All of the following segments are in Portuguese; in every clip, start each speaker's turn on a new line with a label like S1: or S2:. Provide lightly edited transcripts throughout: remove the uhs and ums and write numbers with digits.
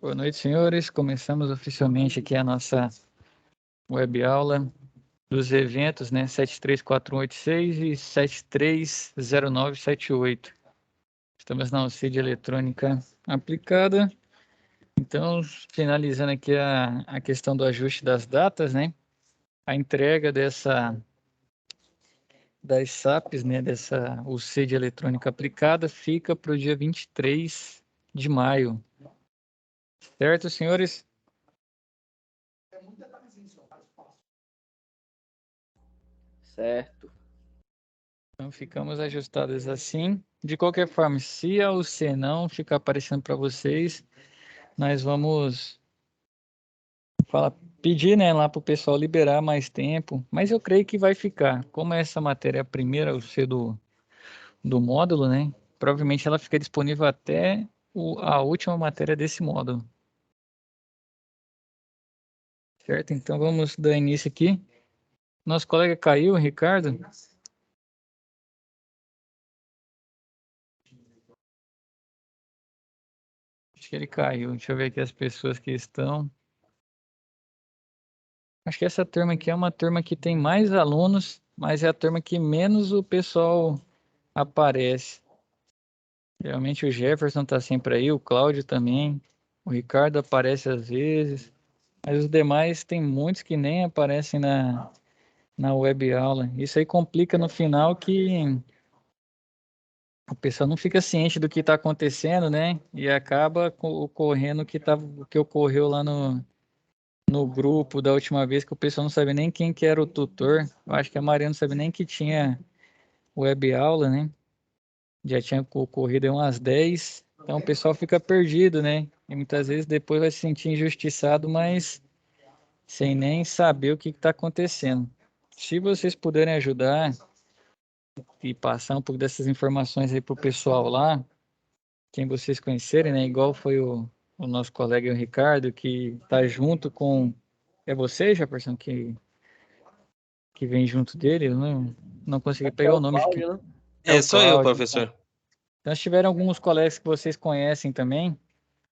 S1: Boa noite, senhores. Começamos oficialmente aqui a nossa web aula dos eventos, né, 73486 e 730978. Estamos na auxílio eletrônica aplicada. Então, finalizando aqui a questão do ajuste das datas, né, a entrega das SAPs, né, dessa UC de eletrônica aplicada fica para o dia 23 de maio. Certo, senhores?
S2: Certo.
S1: Então, ficamos ajustados assim. De qualquer forma, se a UC não ficar aparecendo para vocês, nós vamos pedir, né, lá para o pessoal liberar mais tempo, mas eu creio que vai ficar. Como essa matéria é a primeira UC do módulo, né, provavelmente ela fica disponível até a última matéria desse módulo. Certo? Então, vamos dar início aqui. Nosso colega caiu, Ricardo. Acho que ele caiu. Deixa eu ver aqui as pessoas que estão. Acho que essa turma aqui é uma turma que tem mais alunos, mas é a turma que menos o pessoal aparece. Realmente o Jefferson está sempre aí, o Cláudio também, o Ricardo aparece às vezes, mas os demais tem muitos que nem aparecem na web aula. Isso aí complica no final que o pessoal não fica ciente do que está acontecendo, né? E acaba ocorrendo o que ocorreu lá no grupo da última vez, que o pessoal não sabia nem quem que era o tutor. Eu acho que a Maria não sabia nem que tinha web aula, né? Já tinha ocorrido umas 10, então o pessoal fica perdido, né? E muitas vezes depois vai se sentir injustiçado, mas sem nem saber o que está acontecendo. Se vocês puderem ajudar e passar um pouco dessas informações aí para o pessoal lá, quem vocês conhecerem, né? Igual foi o nosso colega o Ricardo, que está junto com... É você, Jefferson, que vem junto dele? Eu não consegui pegar o nome de quem.
S2: Cláudio, né?
S3: É,
S1: o
S3: sou eu,
S1: Cláudio.
S3: professor.
S1: Então, se tiverem alguns colegas que vocês conhecem também,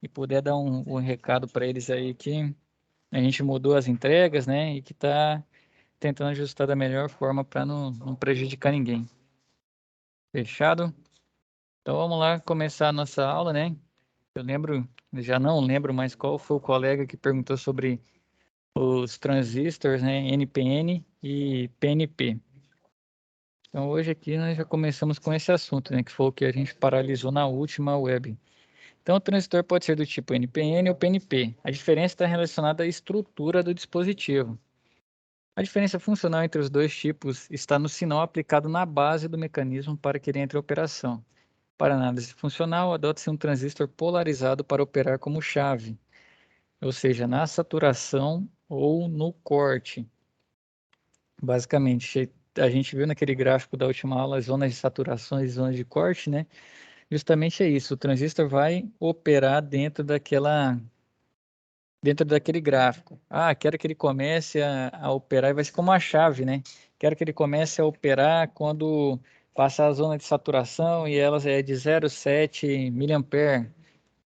S1: e puder dar um recado para eles aí que a gente mudou as entregas, né? E que está tentando ajustar da melhor forma para não prejudicar ninguém. Fechado? Então vamos lá começar a nossa aula, né? Já não lembro mais qual foi o colega que perguntou sobre os transistores, né? NPN e PNP. Então hoje aqui nós já começamos com esse assunto, né? Que foi o que a gente paralisou na última web. Então, o transistor pode ser do tipo NPN ou PNP. A diferença está relacionada à estrutura do dispositivo. A diferença funcional entre os dois tipos está no sinal aplicado na base do mecanismo para que ele entre em operação. Para análise funcional, adota-se um transistor polarizado para operar como chave, ou seja, na saturação ou no corte. Basicamente, a gente viu naquele gráfico da última aula as zonas de saturação e zonas de corte, né? Justamente é isso, o transistor vai operar dentro daquele gráfico. Ah, quero que ele comece a operar, e vai ser como uma chave, né? Quero que ele comece a operar quando passar a zona de saturação e ela é de 0,7 mA.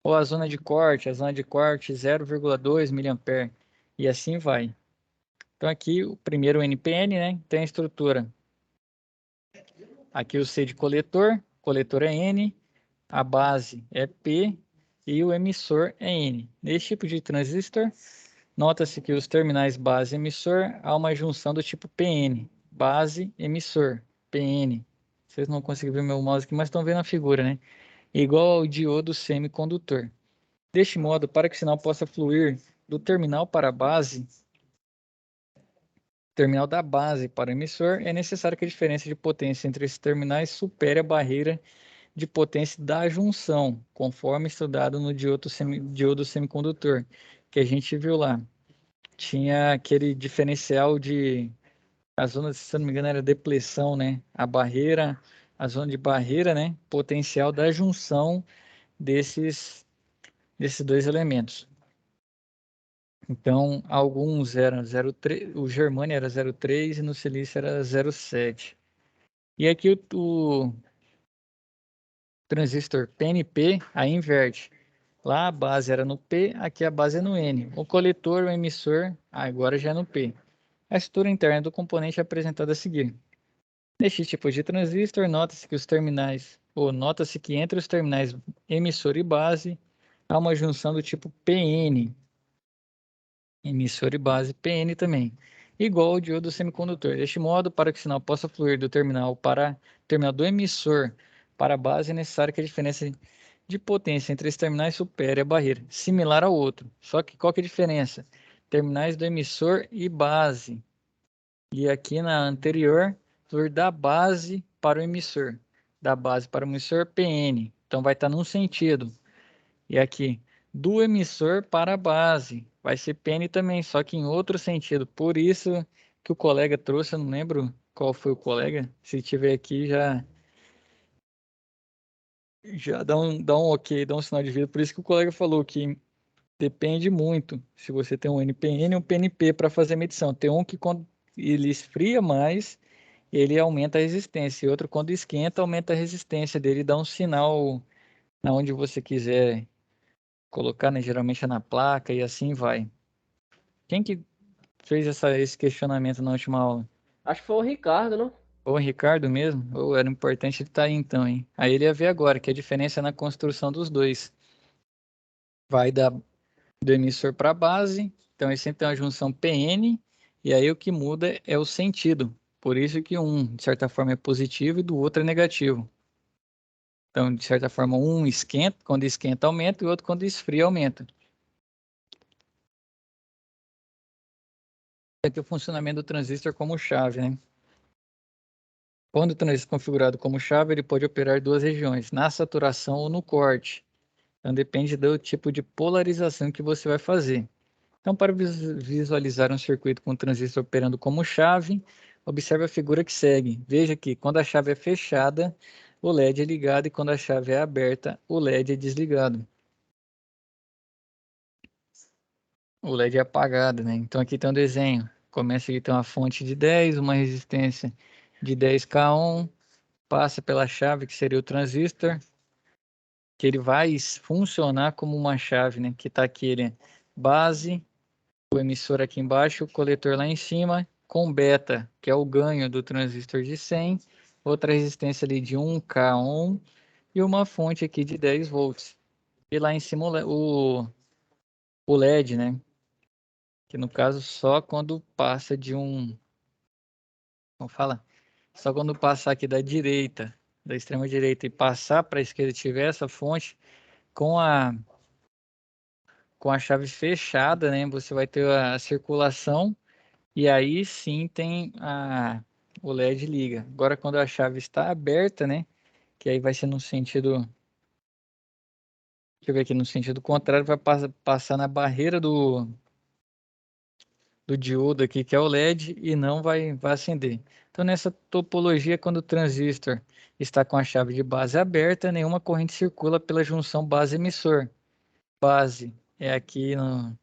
S1: Ou a zona de corte 0,2 mA. E assim vai. Então aqui o primeiro NPN, né? Tem a estrutura. Aqui o C de coletor é N, a base é P e o emissor é N. Nesse tipo de transistor, nota-se que os terminais base e emissor há uma junção do tipo PN, base, emissor, PN. Vocês não conseguem ver meu mouse aqui, mas estão vendo a figura, né? Igual ao diodo semicondutor. Deste modo, para que o sinal possa fluir do terminal para a base, terminal da base para o emissor, é necessário que a diferença de potência entre esses terminais supere a barreira de potência da junção, conforme estudado no diodo semicondutor, que a gente viu lá. Tinha aquele diferencial a zona, se não me engano, era depleção, né? A zona de barreira, né? Potencial da junção desses dois elementos. Então, alguns eram 0,3, o germânio era 0,3 e no silício era 0,7. E aqui o transistor PNP, aí inverte. Lá a base era no P, aqui a base é no N. O coletor, o emissor, agora já é no P. A estrutura interna do componente é apresentada a seguir. Neste tipo de transistor, nota-se que os terminais, ou nota-se que entre os terminais emissor e base, há uma junção do tipo PN, emissor e base PN também, igual ao diodo semicondutor. Deste modo, para que o sinal possa fluir do terminal do emissor para a base, é necessário que a diferença de potência entre os terminais supere a barreira, similar ao outro. Só que qual que é a diferença? Terminais do emissor e base. E aqui na anterior, fluir da base para o emissor. Da base para o emissor, PN. Então vai estar num sentido. E aqui, do emissor para a base. Vai ser PN também, só que em outro sentido. Por isso que o colega trouxe, eu não lembro qual foi o colega. Se tiver aqui, já dá um ok, dá um sinal de vida. Por isso que o colega falou que depende muito. Se você tem um NPN e um PNP para fazer a medição. Tem um que quando ele esfria mais, ele aumenta a resistência. E outro, quando esquenta, aumenta a resistência dele, dá um sinal na onde você quiser colocar, né? Geralmente é na placa e assim vai. Quem que fez esse questionamento na última aula?
S2: Acho que foi o Ricardo, não?
S1: Ou o Ricardo mesmo? Ou era importante ele estar aí então, hein? Aí ele ia ver agora que a diferença é na construção dos dois. Vai do emissor para a base, então ele sempre tem uma junção PN, e aí o que muda é o sentido. Por isso que um, de certa forma, é positivo e do outro é negativo. Então, de certa forma, um esquenta, quando esquenta aumenta, e o outro quando esfria aumenta. Aqui o funcionamento do transistor como chave, né? Quando o transistor é configurado como chave, ele pode operar duas regiões, na saturação ou no corte. Então, depende do tipo de polarização que você vai fazer. Então, para visualizar um circuito com o transistor operando como chave, observe a figura que segue. Veja que quando a chave é fechada, o LED é ligado e quando a chave é aberta, o LED é desligado. O LED é apagado, né? Então aqui tem um desenho. Começa aqui tem uma fonte de 10, uma resistência de 10k ohm, passa pela chave que seria o transistor, que ele vai funcionar como uma chave, né? Que está aqui, ele é base, o emissor aqui embaixo, o coletor lá em cima, com beta, que é o ganho do transistor de 100, outra resistência ali de 1k ohm e uma fonte aqui de 10 volts. E lá em cima o LED, né? Que no caso só quando passa de um, como fala? Só quando passar aqui da direita, da extrema direita e passar para a esquerda e tiver essa fonte com a chave fechada, né? Você vai ter a circulação e aí sim tem o LED liga. Agora quando a chave está aberta, né? Que aí vai ser no sentido, deixa eu ver aqui, no sentido contrário, vai passar na barreira do diodo aqui, que é o LED, e não vai acender. Então, nessa topologia, quando o transistor está com a chave de base aberta, nenhuma corrente circula pela junção base-emissor. Base é aqui no,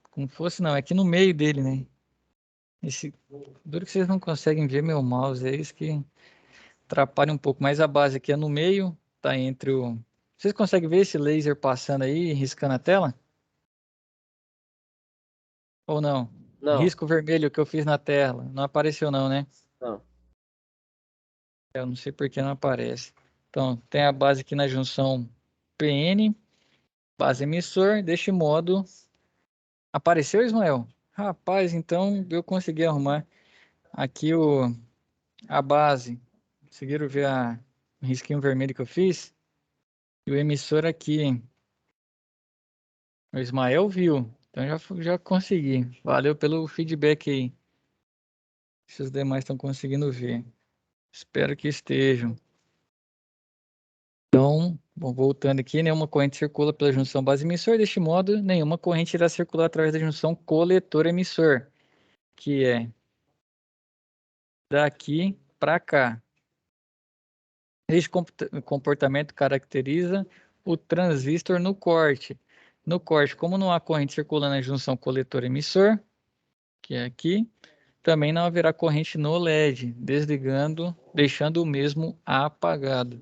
S1: como fosse, não, é aqui no meio dele, né? Esse, duro que vocês não conseguem ver meu mouse, é isso que atrapalha um pouco, mas a base aqui é no meio, tá entre o... Vocês conseguem ver esse laser passando aí, riscando a tela? Ou não? O
S2: Não,
S1: risco vermelho que eu fiz na tela, não apareceu não, né?
S2: não.
S1: Eu não sei por que não aparece. Então, tem a base aqui na junção PN, base emissor. Deste modo, apareceu, Ismael? Rapaz, então eu consegui arrumar aqui a base. Conseguiram ver o risquinho vermelho que eu fiz? E o emissor aqui. O Ismael viu. Então já consegui. Valeu pelo feedback aí. Se os demais estão conseguindo ver. Espero que estejam. Então, bom, voltando aqui, nenhuma corrente circula pela junção base-emissor. Deste modo, nenhuma corrente irá circular através da junção coletor-emissor, que é daqui para cá. Este comportamento caracteriza o transistor no corte. No corte, como não há corrente circulando na junção coletor-emissor, que é aqui, também não haverá corrente no LED, desligando, deixando o mesmo apagado.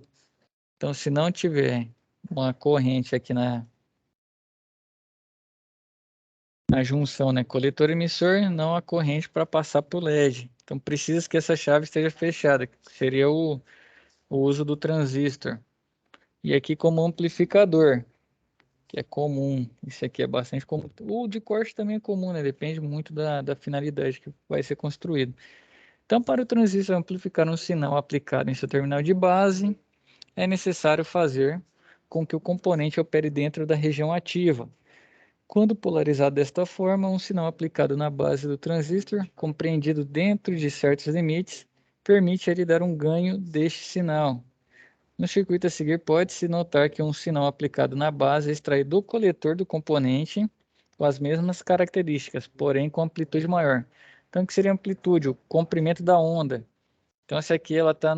S1: Então, se não tiver uma corrente aqui na junção, né, coletor-emissor, não há corrente para passar para o LED. Então, precisa que essa chave esteja fechada, que seria o uso do transistor. E aqui como amplificador, que é comum. Isso aqui é bastante comum. O de corte também é comum, né? Depende muito da finalidade que vai ser construído. Então, para o transistor amplificar um sinal aplicado em seu terminal de base, é necessário fazer com que o componente opere dentro da região ativa. Quando polarizado desta forma, um sinal aplicado na base do transistor, compreendido dentro de certos limites, permite ele dar um ganho deste sinal. No circuito a seguir, pode-se notar que um sinal aplicado na base é extraído do coletor do componente com as mesmas características, porém com amplitude maior. Então, o que seria amplitude? O comprimento da onda. Então, essa aqui ela está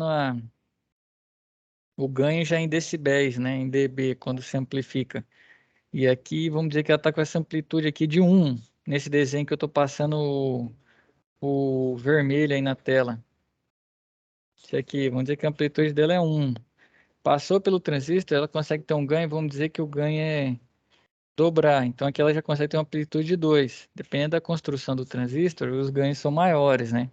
S1: o ganho já em decibéis, né, em dB, quando se amplifica. E aqui, vamos dizer que ela está com essa amplitude aqui de 1, nesse desenho que eu estou passando o vermelho aí na tela. Isso aqui, vamos dizer que a amplitude dela é 1. Passou pelo transistor, ela consegue ter um ganho, vamos dizer que o ganho é dobrar. Então aqui ela já consegue ter uma amplitude de 2. Dependendo da construção do transistor, os ganhos são maiores, né?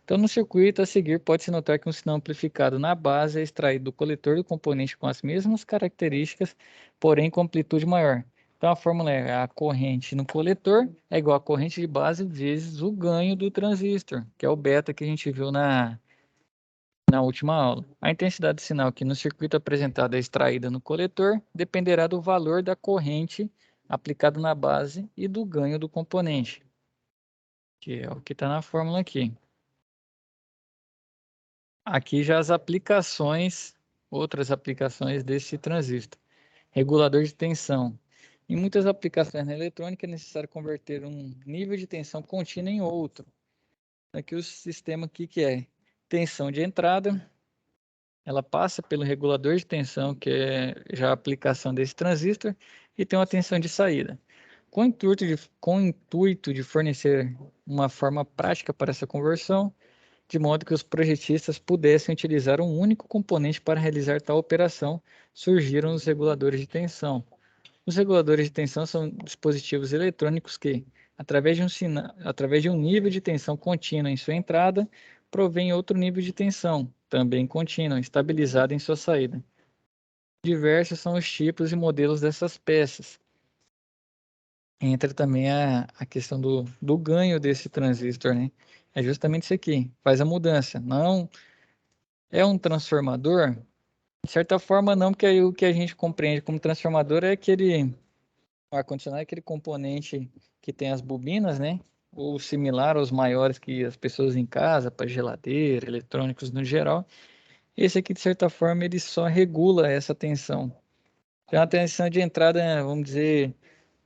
S1: Então no circuito a seguir pode-se notar que um sinal amplificado na base é extraído do coletor do componente com as mesmas características, porém com amplitude maior. Então a fórmula é a corrente no coletor é igual a corrente de base vezes o ganho do transistor, que é o beta que a gente viu na última aula. A intensidade do sinal que no circuito apresentado é extraída no coletor dependerá do valor da corrente aplicado na base e do ganho do componente, que é o que está na fórmula aqui. Aqui já as aplicações, outras aplicações desse transistor. Regulador de tensão. Em muitas aplicações na eletrônica é necessário converter um nível de tensão contínua em outro. Aqui o sistema aqui que é tensão de entrada, ela passa pelo regulador de tensão, que é já a aplicação desse transistor, e tem uma tensão de saída. Com o intuito de fornecer uma forma prática para essa conversão, de modo que os projetistas pudessem utilizar um único componente para realizar tal operação, surgiram os reguladores de tensão. Os reguladores de tensão são dispositivos eletrônicos que, através de um nível de tensão contínua em sua entrada, provém outro nível de tensão, também contínua, estabilizado em sua saída. Diversos são os tipos e modelos dessas peças. Entra também a questão do ganho desse transistor, né? É justamente isso aqui, faz a mudança. Não é um transformador? De certa forma, não, porque aí o que a gente compreende como transformador é aquele o ar-condicionado é aquele componente que tem as bobinas, né? Ou similar aos maiores que as pessoas em casa, para geladeira, eletrônicos no geral. Esse aqui, de certa forma, ele só regula essa tensão. Tem uma tensão de entrada, vamos dizer,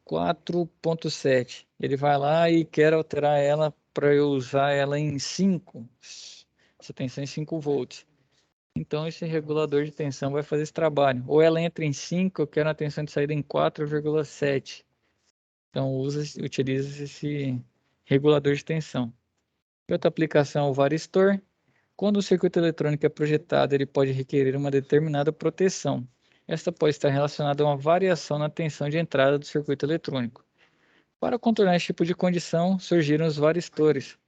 S1: 4.7. Ele vai lá e quer alterar ela para eu usar ela em 5. Essa tensão em 5 volts. Então, esse regulador de tensão vai fazer esse trabalho. Ou ela entra em 5, eu quero uma tensão de saída em 4,7. Então, utiliza esse regulador de tensão. Outra aplicação é o varistor. Quando o circuito eletrônico é projetado, ele pode requerer uma determinada proteção. Esta pode estar relacionada a uma variação na tensão de entrada do circuito eletrônico. Para contornar esse tipo de condição, surgiram os varistores.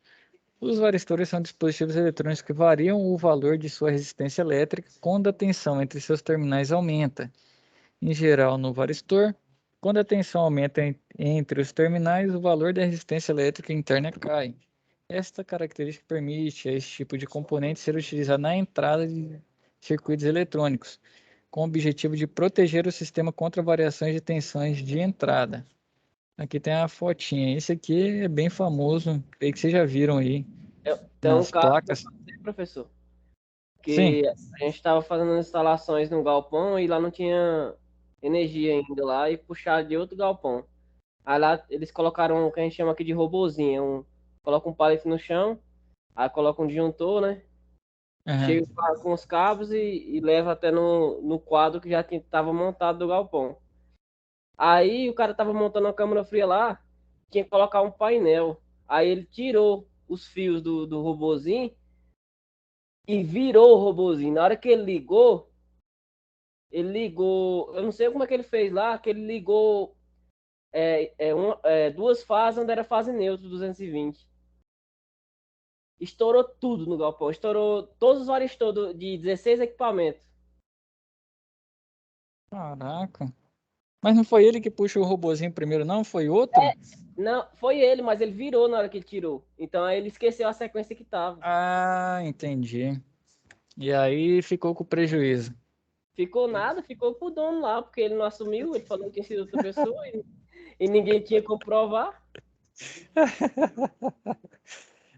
S1: Os varistores são dispositivos eletrônicos que variam o valor de sua resistência elétrica quando a tensão entre seus terminais aumenta. Em geral, no varistor, quando a tensão aumenta entre os terminais, o valor da resistência elétrica interna cai. Esta característica permite a esse tipo de componente ser utilizado na entrada de circuitos eletrônicos, com o objetivo de proteger o sistema contra variações de tensões de entrada. Aqui tem a fotinha. Esse aqui é bem famoso, creio que vocês já viram aí
S2: Tem um
S1: nas
S2: caso que eu
S1: placas.
S2: passei, professor,
S1: Sim.
S2: que a gente estava fazendo instalações no galpão e lá não tinha energia ainda lá e puxaram de outro galpão. Aí lá eles colocaram o que a gente chama aqui de robozinho, coloca um pallet no chão, aí coloca um disjuntor, né?
S1: Aham.
S2: Chega com os cabos e leva até no quadro que já estava montado do galpão. Aí o cara tava montando uma câmera fria lá, tinha que colocar um painel. Aí ele tirou os fios do robozinho e virou o robozinho. Na hora que ele ligou, eu não sei como é que ele fez lá, que ele ligou duas fases onde era fase neutra 220. Estourou tudo no galpão, estourou todos os varistores de 16 equipamentos.
S1: Caraca. Mas não foi ele que puxou o robozinho primeiro, não? Foi outro?
S2: Não, foi ele, mas ele virou na hora que ele tirou. Então aí ele esqueceu a sequência que tava.
S1: Ah, entendi. E aí ficou com prejuízo.
S2: Ficou nada, ficou pro dono lá, porque ele não assumiu, ele falou que tinha sido outra pessoa e ninguém tinha como provar.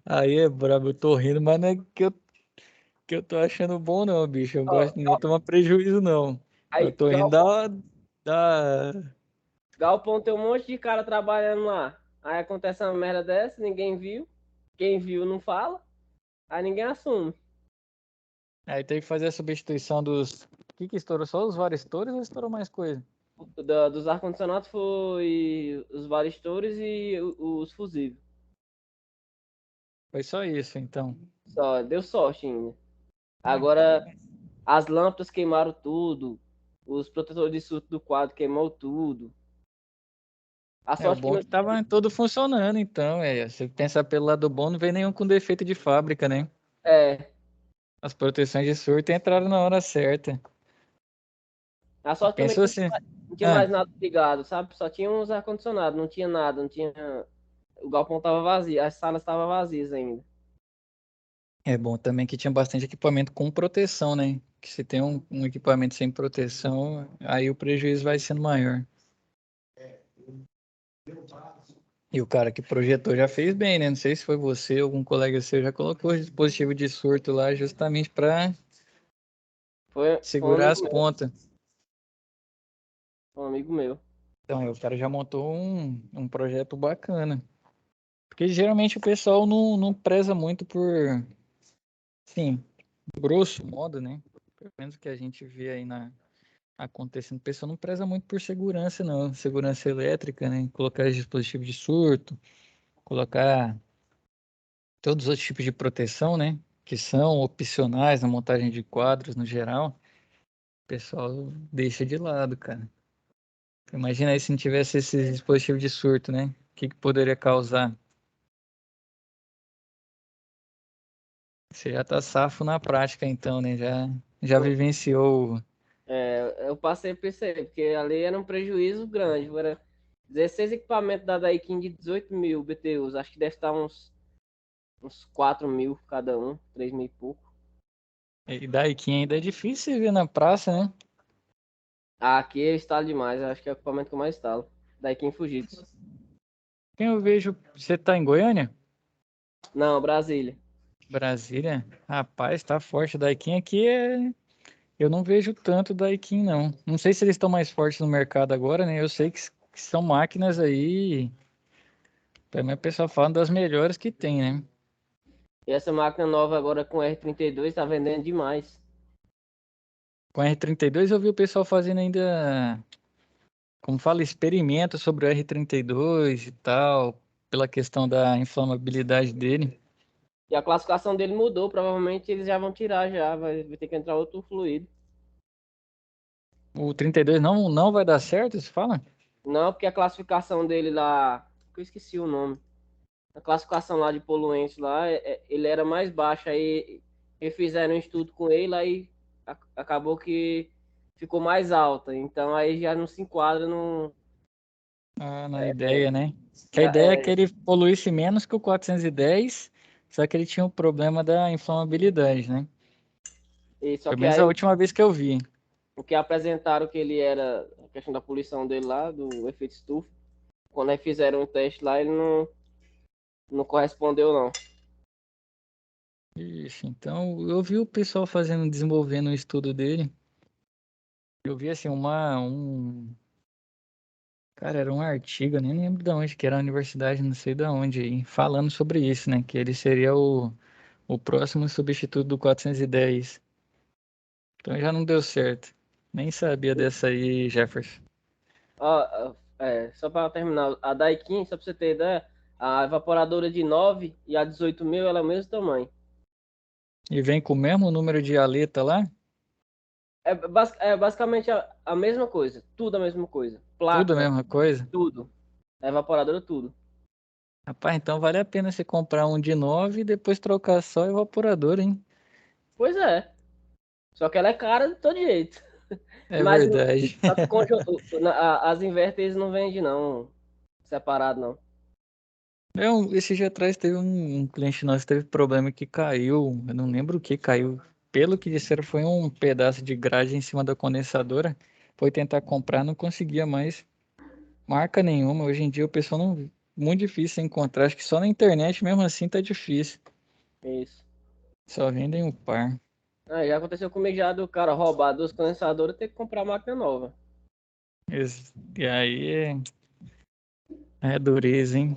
S1: Aí é brabo, eu tô rindo, mas não é que eu tô achando bom, não, bicho. Eu
S2: Ó,
S1: gosto de ninguém tomar prejuízo, não. Eu
S2: aí,
S1: tô rindo da...
S2: Galpão tem um monte de cara trabalhando lá. Aí acontece uma merda dessa, ninguém viu. Quem viu não fala, aí ninguém assume.
S1: Aí tem que fazer a substituição dos... O que que estourou? Só os varistores ou estourou mais coisa?
S2: Dos ar-condicionados foi os varistores e os fusíveis.
S1: Foi só isso, então.
S2: Só, deu sorte ainda.
S1: Ah,
S2: Agora, as lâmpadas queimaram tudo. Os protetores de surto do quadro queimou tudo. A
S1: é o
S2: sorte que
S1: bom
S2: não
S1: que tava todo funcionando, então. Se pensar pelo lado bom, não vem nenhum com defeito de fábrica, né?
S2: é,
S1: As proteções de surto entraram na hora certa.
S2: a sorte também
S1: Pensou
S2: que
S1: assim...
S2: não tinha
S1: Ah,
S2: mais nada ligado, sabe? Só tinha uns ar-condicionados, não tinha nada, não tinha. O galpão tava vazio, as salas estavam vazias ainda.
S1: é bom também que tinha bastante equipamento com proteção, né? Que se tem um equipamento sem proteção, aí o prejuízo vai sendo maior. E o cara que projetou já fez bem, né? Não sei se foi você ou algum colega seu já colocou dispositivo de surto lá justamente para
S2: Foi um
S1: segurar
S2: amigo
S1: as
S2: meu,
S1: pontas.
S2: foi um amigo meu.
S1: Então, aí o cara já montou um projeto bacana. Porque geralmente o pessoal não preza muito por, sim, grosso modo, né? Pelo menos o que a gente vê aí acontecendo. O pessoal não preza muito por segurança, não. Segurança elétrica, né? Colocar dispositivos de surto, colocar todos os outros tipos de proteção, né? Que são opcionais na montagem de quadros no geral. O pessoal deixa de lado, cara. Imagina aí se não tivesse esse dispositivo de surto, né? O que que poderia causar? Você já tá safo na prática, então, né? Já vivenciou.
S2: Eu passei por isso aí, porque ali era um prejuízo grande. Era 16 equipamentos da Daikin de 18 mil BTUs. Acho que deve estar uns 4 mil cada um, 3 mil e pouco.
S1: E daí que ainda é difícil você ver na praça, né?
S2: Aqui eu instalo demais, eu acho que é o equipamento que eu mais instalo. Daikin Fujitsu.
S1: Quem eu vejo. Você tá em Goiânia?
S2: Não, Brasília.
S1: Brasília? Rapaz, tá forte. Daikin aqui é. Eu não vejo tanto Daikin, não. Não sei se eles estão mais fortes no mercado agora, né? Eu sei que são máquinas aí. Também o pessoal fala das melhores que tem, né?
S2: E essa máquina nova agora com R32 tá vendendo demais.
S1: Com a R32 eu vi o pessoal fazendo ainda, como fala, experimento sobre o R32 e tal, pela questão da inflamabilidade dele.
S2: E a classificação dele mudou, provavelmente eles já vão tirar já, vai ter que entrar outro fluido.
S1: O 32 não vai dar certo, você fala?
S2: Não, porque a classificação dele lá, que eu esqueci o nome. A classificação lá de poluentes lá, ele era mais baixo, aí fizeram um estudo com ele, aí acabou que ficou mais alta. Então aí já não se enquadra no.
S1: Ah, na ideia, né? Que a
S2: na-
S1: ideia é que
S2: é,
S1: ele poluísse menos que o 410, só que ele tinha o problema da inflamabilidade, né?
S2: só
S1: Pelo
S2: que
S1: menos a
S2: aí
S1: última vez que eu vi.
S2: o que apresentaram que ele era, a questão da poluição dele lá, do efeito estufa, quando aí fizeram o teste lá, ele não correspondeu, não.
S1: Ixi, então eu vi o pessoal fazendo, desenvolvendo um estudo dele. Eu vi assim cara, era um artigo, eu nem lembro de onde, que era a universidade, não sei de onde aí, falando sobre isso, né? Que ele seria o próximo substituto do 410. Então já não deu certo. Nem sabia dessa aí, Jefferson.
S2: Só para terminar, a Daikin, só para você ter ideia, a evaporadora de 9 e a 18.000, ela é o mesmo tamanho.
S1: E vem com o mesmo número de aleta lá?
S2: É basicamente a mesma coisa, tudo a mesma coisa.
S1: Tudo a
S2: Placa,
S1: mesma coisa?
S2: tudo. A evaporadora, tudo.
S1: Rapaz, então vale a pena você comprar um de 9 e depois trocar só o evaporador, hein?
S2: Pois é, só que ela é cara de todo jeito.
S1: É
S2: Mas
S1: verdade.
S2: só que as inverters não vendem não, separado não.
S1: Esse dia atrás teve um cliente nosso que teve problema que caiu, eu não lembro o que caiu. Pelo que disseram, foi um pedaço de grade em cima da condensadora. Foi tentar comprar, não conseguia mais marca nenhuma. Hoje em dia o pessoal não. Muito difícil encontrar. Acho que só na internet mesmo assim tá difícil.
S2: Isso.
S1: Só vendem um par.
S2: Já aconteceu comigo já do cara roubar 2 condensadores e ter que comprar máquina nova.
S1: E aí é dureza, hein?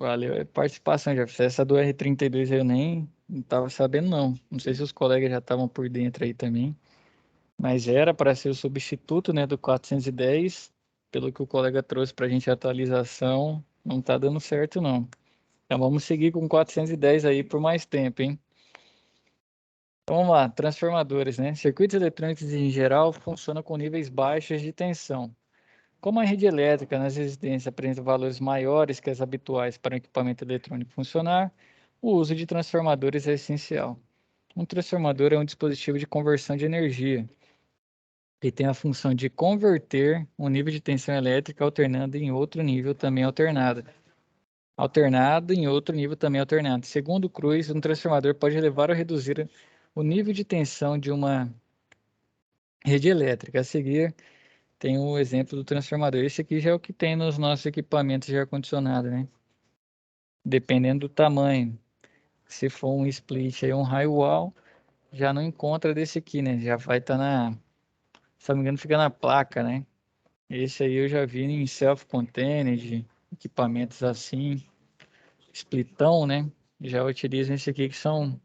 S1: Valeu a participação, Jefferson. Essa do R32 eu nem não tava sabendo, não. Não sei se os colegas já estavam por dentro aí também. Mas era para ser o substituto, né, do 410. Pelo que o colega trouxe para a gente a atualização, não tá dando certo, não. Então vamos seguir com 410 aí por mais tempo, hein? Então, vamos lá, transformadores, né? Circuitos eletrônicos em geral funcionam com níveis baixos de tensão. Como a rede elétrica nas residências apresenta valores maiores que as habituais para um equipamento eletrônico funcionar, o uso de transformadores é essencial. Um transformador é um dispositivo de conversão de energia e tem a função de converter um nível de tensão elétrica alternando em outro nível também alternado. Alternado em outro nível também alternado. Segundo Cruz, um transformador pode elevar ou reduzir o nível de tensão de uma rede elétrica. A seguir, tem o exemplo do transformador. Esse aqui já é o que tem nos nossos equipamentos de ar-condicionado, né? Dependendo do tamanho. Se for um split aí, um high wall, já não encontra desse aqui, né? Já vai estar se não me engano, fica na placa, né? Esse aí eu já vi em self-contained, equipamentos assim, splitão, né? Já utilizam esse aqui que são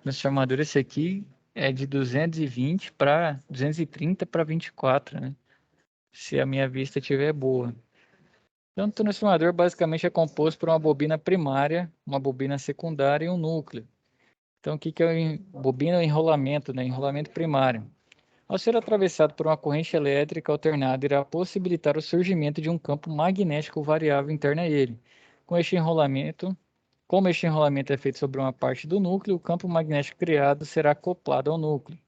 S1: transformadores. Esse aqui é de 220 para 230 para 24, né? Se a minha vista estiver boa. Então, o transformador basicamente é composto por uma bobina primária, uma bobina secundária e um núcleo. Então, o que é bobina ou enrolamento, né? Enrolamento primário. Ao ser atravessado por uma corrente elétrica alternada, irá possibilitar o surgimento de um campo magnético variável interno a ele. Com este enrolamento, Como este enrolamento é feito sobre uma parte do núcleo, o campo magnético criado será acoplado ao núcleo.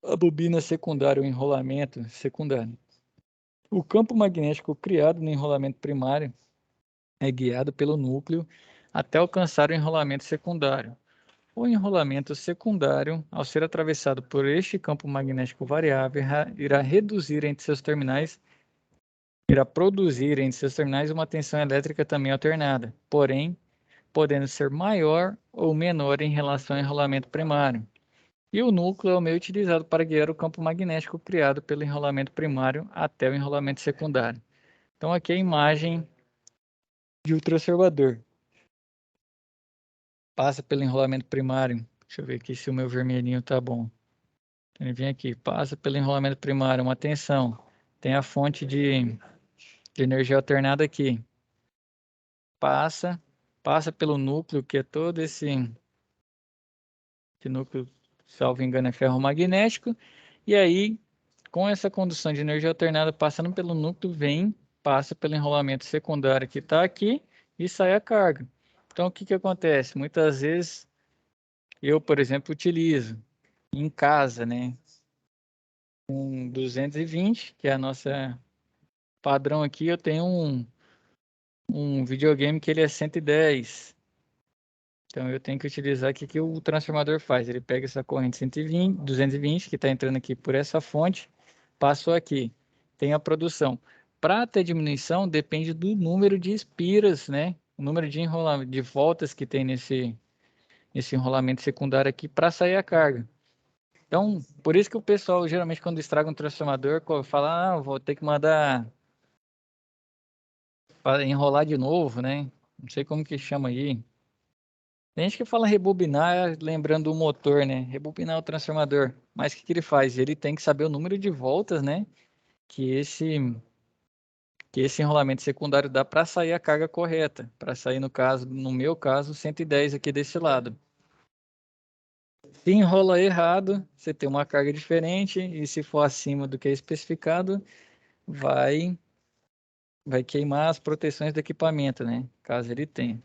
S1: A bobina secundária, o enrolamento secundário. O campo magnético criado no enrolamento primário é guiado pelo núcleo até alcançar o enrolamento secundário. O enrolamento secundário, ao ser atravessado por este campo magnético variável, irá reduzir entre seus terminais, irá produzir entre seus terminais uma tensão elétrica também alternada, porém, podendo ser maior ou menor em relação ao enrolamento primário. E o núcleo é o meio utilizado para guiar o campo magnético criado pelo enrolamento primário até o enrolamento secundário. Então aqui é a imagem de um transformador. Passa pelo enrolamento primário. Deixa eu ver aqui se o meu vermelhinho tá bom. Ele vem aqui, passa pelo enrolamento primário, uma tensão. Tem a fonte de energia alternada aqui. Passa pelo núcleo, que é todo esse núcleo, salvo engano, é ferromagnético. E aí, com essa condução de energia alternada passando pelo núcleo, passa pelo enrolamento secundário que está aqui e sai a carga. Então, o que que acontece? Muitas vezes, eu, por exemplo, utilizo em casa, né? Um 220, que é a nossa padrão aqui, eu tenho um videogame que ele é 110. Então eu tenho que utilizar o que o transformador faz. Ele pega essa corrente 120, 220 que está entrando aqui por essa fonte, passou aqui. Tem a produção. Para ter diminuição, depende do número de espiras, né? O número de enrolamento, de voltas que tem nesse enrolamento secundário aqui para sair a carga. Então, por isso que o pessoal, geralmente, quando estraga um transformador, fala, vou ter que mandar para enrolar de novo, né? Não sei como que chama aí. Tem gente que fala rebobinar, lembrando o motor, né? Rebobinar o transformador. Mas o que que ele faz? Ele tem que saber o número de voltas, né? Que esse, que esse enrolamento secundário dá para sair a carga correta. Para sair, no caso, no meu caso, 110 aqui desse lado. Se enrola errado, você tem uma carga diferente. E se for acima do que é especificado, vai, vai queimar as proteções do equipamento, né? Caso ele tenha.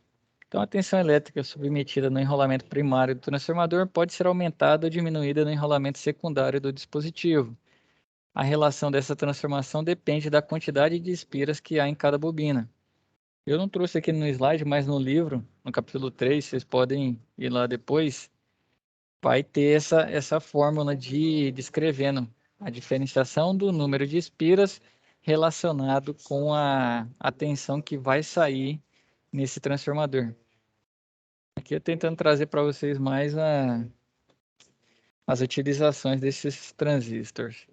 S1: Então, a tensão elétrica submetida no enrolamento primário do transformador pode ser aumentada ou diminuída no enrolamento secundário do dispositivo. A relação dessa transformação depende da quantidade de espiras que há em cada bobina. Eu não trouxe aqui no slide, mas no livro, no capítulo 3, vocês podem ir lá depois, vai ter essa fórmula de descrevendo a diferenciação do número de espiras relacionado com a tensão que vai sair nesse transformador. Aqui eu tentando trazer para vocês mais as utilizações desses transistores.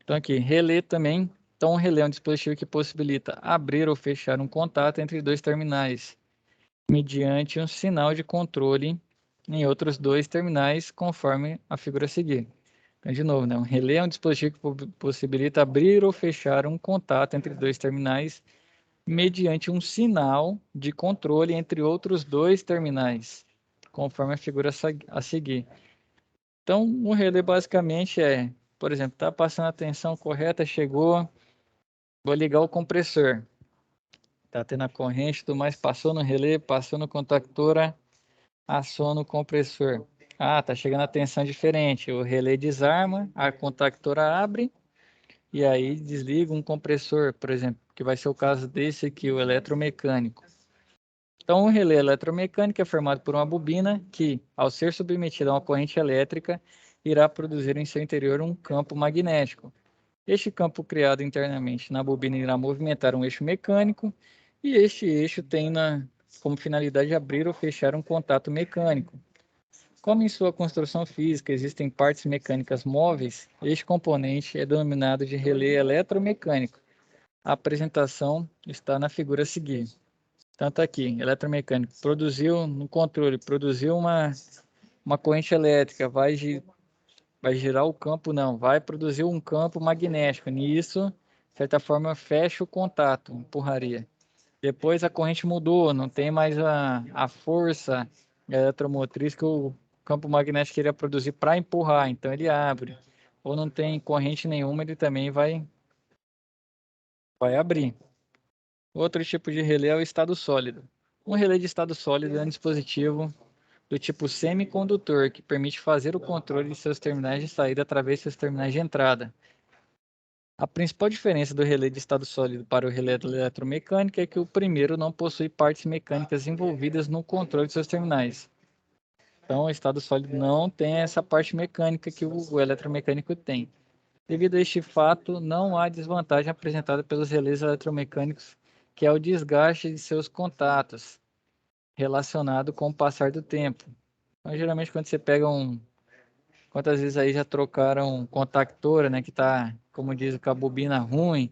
S1: Então aqui, relé também. Então, um relé é um dispositivo que possibilita abrir ou fechar um contato entre dois terminais, mediante um sinal de controle em outros dois terminais, conforme a figura a seguir. Então, de novo, né? Um relé é um dispositivo que possibilita abrir ou fechar um contato entre dois terminais, mediante um sinal de controle entre outros dois terminais, conforme a figura a seguir. Então, o relé basicamente é, por exemplo, está passando a tensão correta, chegou, vou ligar o compressor. Está tendo a corrente, tudo mais, passou no relé, passou no contactora, aciona o compressor. Ah, tá chegando a tensão diferente. O relé desarma, a contactora abre e aí desliga um compressor, por exemplo, que vai ser o caso desse aqui, o eletromecânico. Então, o relé eletromecânico é formado por uma bobina que, ao ser submetida a uma corrente elétrica, irá produzir em seu interior um campo magnético. Este campo criado internamente na bobina irá movimentar um eixo mecânico e este eixo tem como finalidade abrir ou fechar um contato mecânico. Como em sua construção física existem partes mecânicas móveis, este componente é denominado de relé eletromecânico. A apresentação está na figura a seguir. Tanto aqui, eletromecânico, produziu no controle, produziu uma corrente elétrica, vai girar o campo, não, vai produzir um campo magnético. Nisso, de certa forma, fecha o contato, empurraria. Depois a corrente mudou, não tem mais a força eletromotriz que o campo magnético queria produzir para empurrar, então ele abre. Ou não tem corrente nenhuma, ele também vai abrir. Outro tipo de relé é o estado sólido. Um relé de estado sólido é um dispositivo do tipo semicondutor, que permite fazer o controle de seus terminais de saída através de seus terminais de entrada. A principal diferença do relé de estado sólido para o relé eletromecânico é que o primeiro não possui partes mecânicas envolvidas no controle de seus terminais. Então, o estado sólido não tem essa parte mecânica que o eletromecânico tem. Devido a este fato, não há desvantagem apresentada pelos relés eletromecânicos, que é o desgaste de seus contatos, relacionado com o passar do tempo. Então, geralmente, quando você pega quantas vezes aí já trocaram contactora, né, que tá, como diz, com a bobina ruim,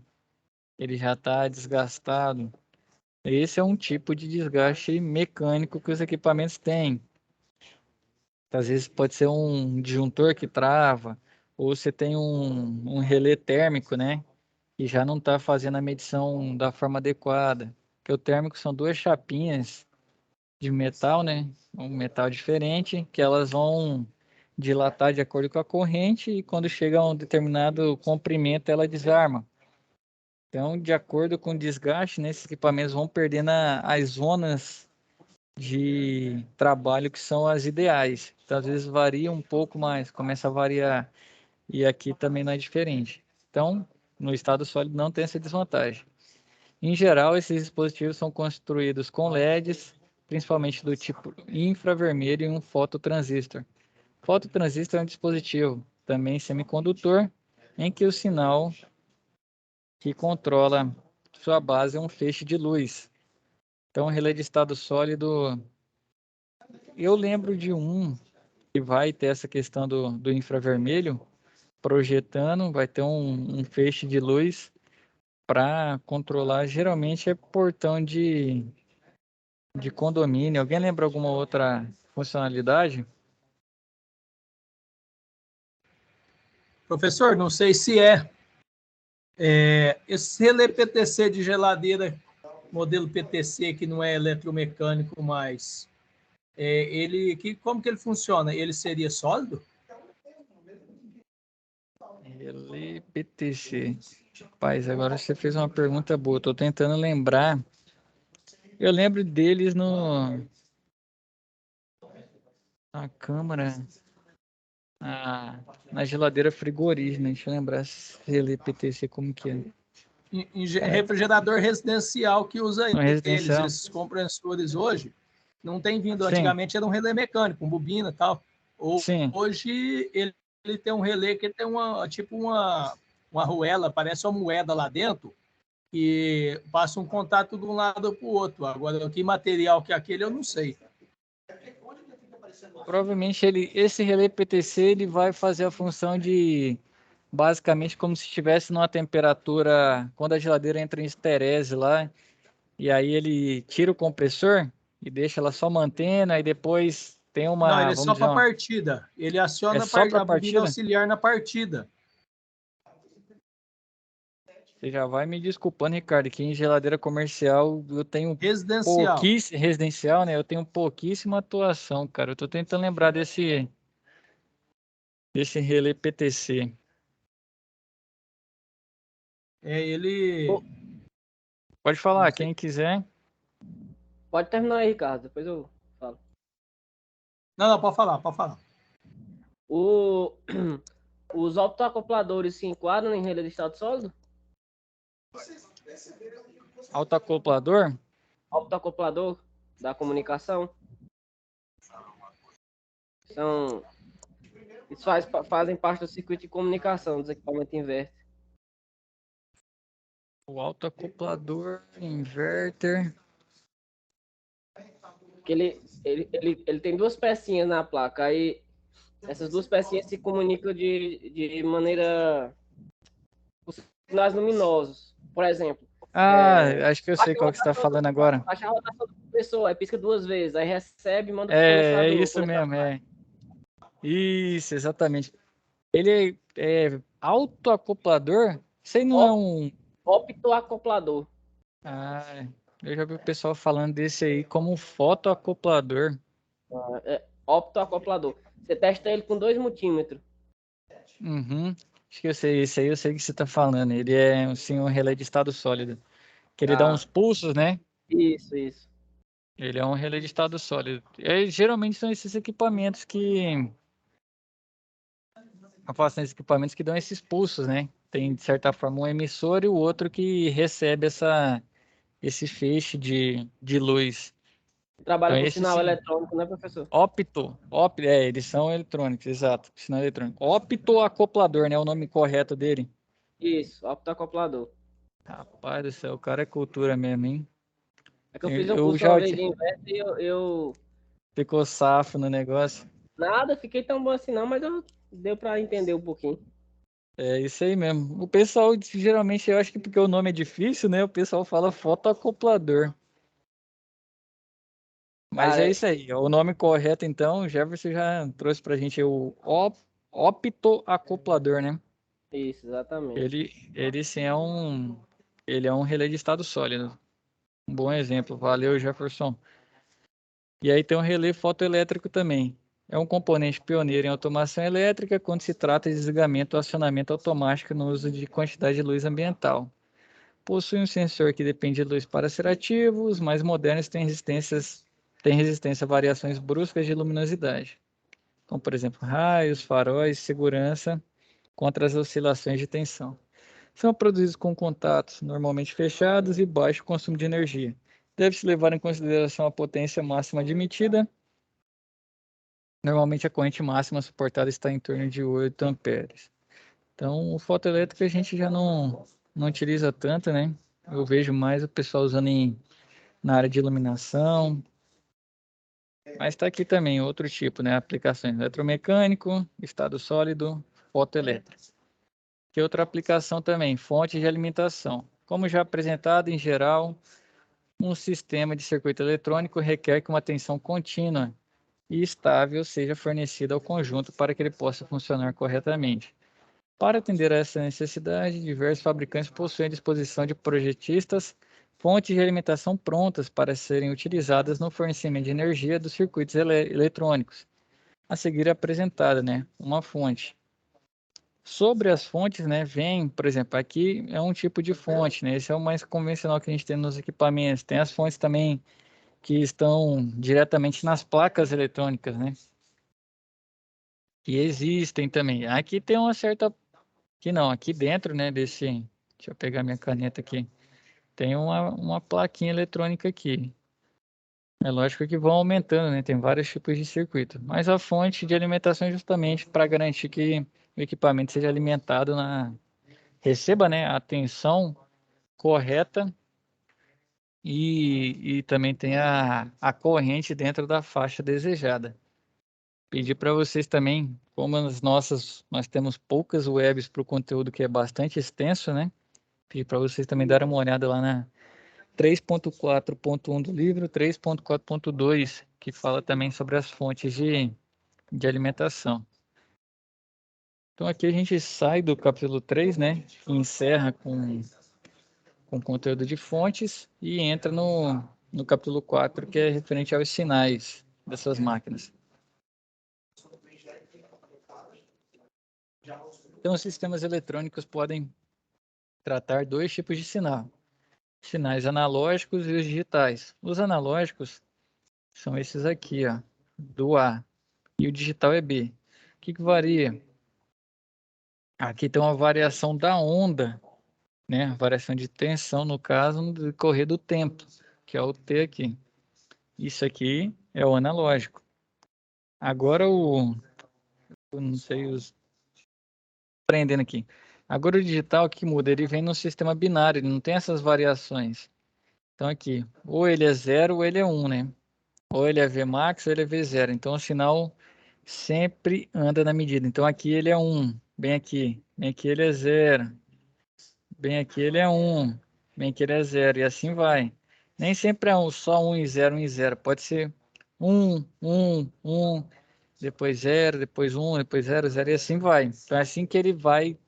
S1: ele já está desgastado. Esse é um tipo de desgaste mecânico que os equipamentos têm. Às vezes pode ser um disjuntor que trava, ou você tem um relé térmico, né, que já não está fazendo a medição da forma adequada. Porque o térmico são duas chapinhas de metal, né, um metal diferente, que elas vão dilatar de acordo com a corrente e quando chega a um determinado comprimento ela desarma. Então, de acordo com o desgaste, né, esses equipamentos vão perdendo as zonas de trabalho que são as ideais. Então, às vezes varia um pouco mais, começa a variar. E aqui também não é diferente. Então, no estado sólido não tem essa desvantagem. Em geral, esses dispositivos são construídos com LEDs, principalmente do tipo infravermelho e um fototransistor. Fototransistor é um dispositivo, também semicondutor, em que o sinal que controla sua base é um feixe de luz. Então, relé de estado sólido, eu lembro de um que vai ter essa questão do infravermelho, projetando, vai ter um feixe de luz para controlar, geralmente é portão de condomínio. Alguém lembra alguma outra funcionalidade?
S3: Professor, não sei se esse relé PTC de geladeira, modelo PTC, que não é eletromecânico mais, como que ele funciona? Ele seria sólido?
S1: Relé PTC. Rapaz, agora você fez uma pergunta boa. Estou tentando lembrar. Eu lembro deles na câmara, na geladeira frigorífica. Deixa eu lembrar esse relé PTC como que é.
S3: Refrigerador residencial que usa
S1: No residencial.
S3: esses compressores hoje, não tem vindo.
S1: Sim.
S3: Antigamente era um relé mecânico, com bobina e tal.
S1: Sim.
S3: Hoje ele tem um relé que tem uma arruela, parece uma moeda lá dentro, que passa um contato de um lado para o outro. Agora, que material que é aquele, eu não sei.
S1: Provavelmente esse relé PTC ele vai fazer a função de basicamente como se estivesse numa temperatura quando a geladeira entra em esterese lá, e aí ele tira o compressor e deixa ela só mantendo, aí depois tem
S3: Não,
S1: uma,
S3: ele é
S1: vamos
S3: só
S1: dizer,
S3: para partida. Ele aciona
S1: só para
S3: a bobina
S1: partida.
S3: auxiliar na partida.
S1: Você já vai me desculpando, Ricardo, que em geladeira comercial eu tenho
S3: Residencial.
S1: residencial, né? Eu tenho pouquíssima atuação, cara. Eu tô tentando lembrar desse relé PTC.
S3: Ele...
S1: Pode falar, quem quiser.
S2: Pode terminar aí, Ricardo, depois eu falo.
S3: Não, pode falar, pode falar.
S2: Os autoacopladores se enquadram em relé de estado sólido?
S1: Autoacoplador?
S2: Autoacoplador da comunicação? Eles fazem parte do circuito de comunicação dos equipamentos inverter.
S1: O autoacoplador, inverter.
S2: Que ele tem duas pecinhas na placa, aí essas duas pecinhas se comunicam de maneira com sinais luminosos. Por exemplo,
S1: Acho que eu sei qual que você está falando agora.
S2: baixa a rotação do compressor, aí pisca duas vezes, aí recebe e manda pro
S1: É
S2: condensador.
S1: isso mesmo, é. Isso, exatamente. Ele é autoacoplador? Isso aí não é um...
S2: Optoacoplador.
S1: Eu já vi o pessoal falando desse aí como um fotoacoplador.
S2: Optoacoplador. Você testa ele com 2 multímetros.
S1: Uhum. Acho que eu sei, esse aí eu sei o que você está falando. Ele é assim, um relé de estado sólido. Que ele dá uns pulsos, né?
S2: Isso.
S1: Ele é um relé de estado sólido. Geralmente são esses equipamentos que... Eu falo assim, esses equipamentos que dão esses pulsos, né? Tem, de certa forma, um emissor e o outro que recebe esse feixe de luz.
S2: Trabalha
S1: Então,
S2: com
S1: esse
S2: sinal
S1: sim.
S2: eletrônico, né, professor?
S1: Eles são eletrônicos, exato, sinal eletrônico. Optoacoplador, né? O nome correto dele.
S2: Isso, optoacoplador.
S1: Rapaz do céu, o cara é cultura mesmo, hein?
S2: É que eu fiz um
S1: Eu
S2: curso uma
S1: já
S2: vez de inverter e eu...
S1: ficou safo no negócio.
S2: Nada, fiquei tão bom assim não, mas deu para entender um pouquinho.
S1: É isso aí mesmo. O pessoal, geralmente, eu acho que porque o nome é difícil, né? O pessoal fala fotoacoplador. Mas é
S2: Cara,
S1: isso aí. O nome correto, então, o Jefferson já trouxe pra gente o optoacoplador, né?
S2: isso, exatamente.
S1: Ele sim ele é um relé de estado sólido. Um bom exemplo. Valeu, Jefferson. E aí tem um relé fotoelétrico também. É um componente pioneiro em automação elétrica quando se trata de desligamento ou acionamento automático no uso de quantidade de luz ambiental. Possui um sensor que depende de luz para ser ativo. Os mais modernos têm resistência a variações bruscas de luminosidade, como por exemplo raios, faróis, segurança contra as oscilações de tensão. São produzidos com contatos normalmente fechados e baixo consumo de energia. Deve-se levar em consideração a potência máxima admitida. Normalmente a corrente máxima suportada está em torno de 8 amperes. Então, o fotoelétrico a gente já não utiliza tanto, né? Eu vejo mais o pessoal usando na área de iluminação. Mas está aqui também outro tipo, né? Aplicações eletromecânico, estado sólido, fotoelétrico. Que outra aplicação também, fonte de alimentação. Como já apresentado, em geral, Um sistema de circuito eletrônico requer que uma tensão contínua e estável seja fornecida ao conjunto para que ele possa funcionar corretamente. Para atender a essa necessidade, diversos fabricantes possuem à disposição de projetistas fontes de alimentação prontas para serem utilizadas no fornecimento de energia dos circuitos eletrônicos. A seguir é apresentada, né, uma fonte. Sobre as fontes, né, vem, por exemplo, aqui é um tipo de fonte, né, esse é o mais convencional que a gente tem nos equipamentos. Tem as fontes também que estão diretamente nas placas eletrônicas, né, que existem também. Aqui tem uma certa, aqui não, aqui dentro, né, desse, deixa eu pegar minha caneta aqui, tem uma plaquinha eletrônica aqui. É lógico que vão aumentando, né, tem vários tipos de circuito, mas a fonte de alimentação é justamente para garantir que o equipamento seja alimentado receba, né, a tensão correta e também tem a corrente dentro da faixa desejada. Pedir para vocês também, como nós temos poucas webs para o conteúdo que é bastante extenso, né? Pedir para vocês também darem uma olhada lá na 3.4.1 do livro, 3.4.2, que fala também sobre as fontes de alimentação. Então aqui a gente sai do capítulo 3, né? Que encerra com conteúdo de fontes e entra no capítulo 4, que é referente aos sinais dessas máquinas. Então, os sistemas eletrônicos podem tratar dois tipos de sinal: sinais analógicos e os digitais. Os analógicos são esses aqui, ó, do A, e o digital é B. O que varia? Aqui tem uma variação da onda, né? Variação de tensão, no caso, no decorrer do tempo, que é o T aqui. Isso aqui é o analógico. Agora eu não sei aprendendo aqui. Agora o digital que muda, ele vem no sistema binário, ele não tem essas variações. Então aqui, ou ele é 0 ou ele é 1, né? Ou ele é Vmax ou ele é V0. Então o sinal sempre anda na medida. Então aqui ele é 1, bem aqui ele é 0, bem aqui ele é 1, bem aqui ele é 0 e assim vai. Nem sempre é só 1 e 0, 1 e 0. Pode ser 1, 1, 1, depois 0, depois 1, depois 0, 0 e assim vai. Então é assim que ele vai,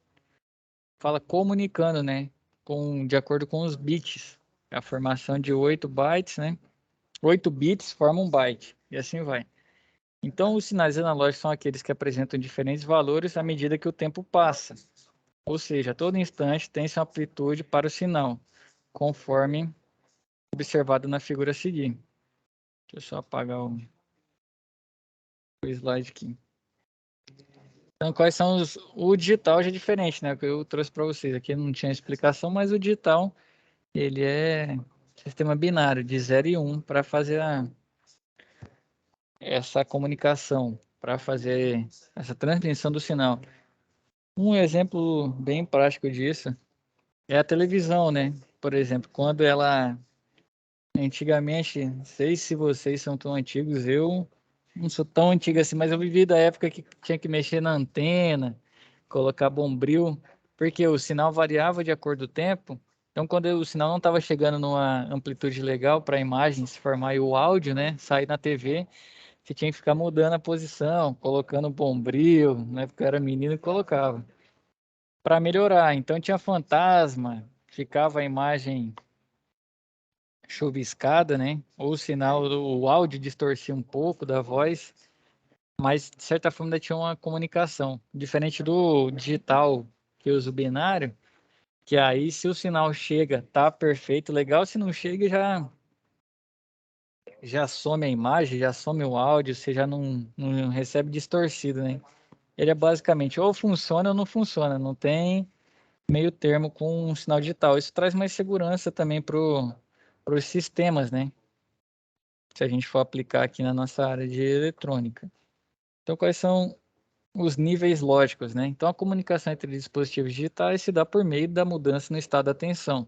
S1: fala comunicando, né? De acordo com os bits. A formação de 8 bytes, né? 8 bits formam um byte e assim vai. Então os sinais analógicos são aqueles que apresentam diferentes valores à medida que o tempo passa. Ou seja, a todo instante tem sua amplitude para o sinal, conforme observado na figura a seguir. Deixa eu só apagar o slide aqui. Então, quais são o digital já é diferente, né? Que eu trouxe para vocês aqui não tinha explicação, mas o digital ele é sistema binário de 0 e 1 para fazer essa comunicação, para fazer essa transmissão do sinal. Um exemplo bem prático disso é a televisão, né? Por exemplo, quando ela antigamente, não sei se vocês são tão antigos, eu não sou tão antigo assim, mas eu vivi da época que tinha que mexer na antena, colocar bombril, porque o sinal variava de acordo com o tempo. Então, quando o sinal não estava chegando numa amplitude legal para a imagem se formar e o áudio, né, sair na TV, você tinha que ficar mudando a posição, colocando bombril, né, porque eu era menino e colocava para melhorar. Então tinha fantasma, ficava a imagem chuviscada, né? Ou o sinal, o áudio distorcia um pouco da voz, mas de certa forma ainda tinha uma comunicação. Diferente do digital, que usa o binário, que aí se o sinal chega, tá perfeito, legal, se não chega já some a imagem, já some o áudio, você já não recebe distorcido, né? Ele é basicamente ou funciona ou não funciona, não tem meio termo com um sinal digital. Isso traz mais segurança também para os sistemas, né? Se a gente for aplicar aqui na nossa área de eletrônica. Então, quais são os níveis lógicos, né? Então, a comunicação entre dispositivos digitais se dá por meio da mudança no estado da tensão,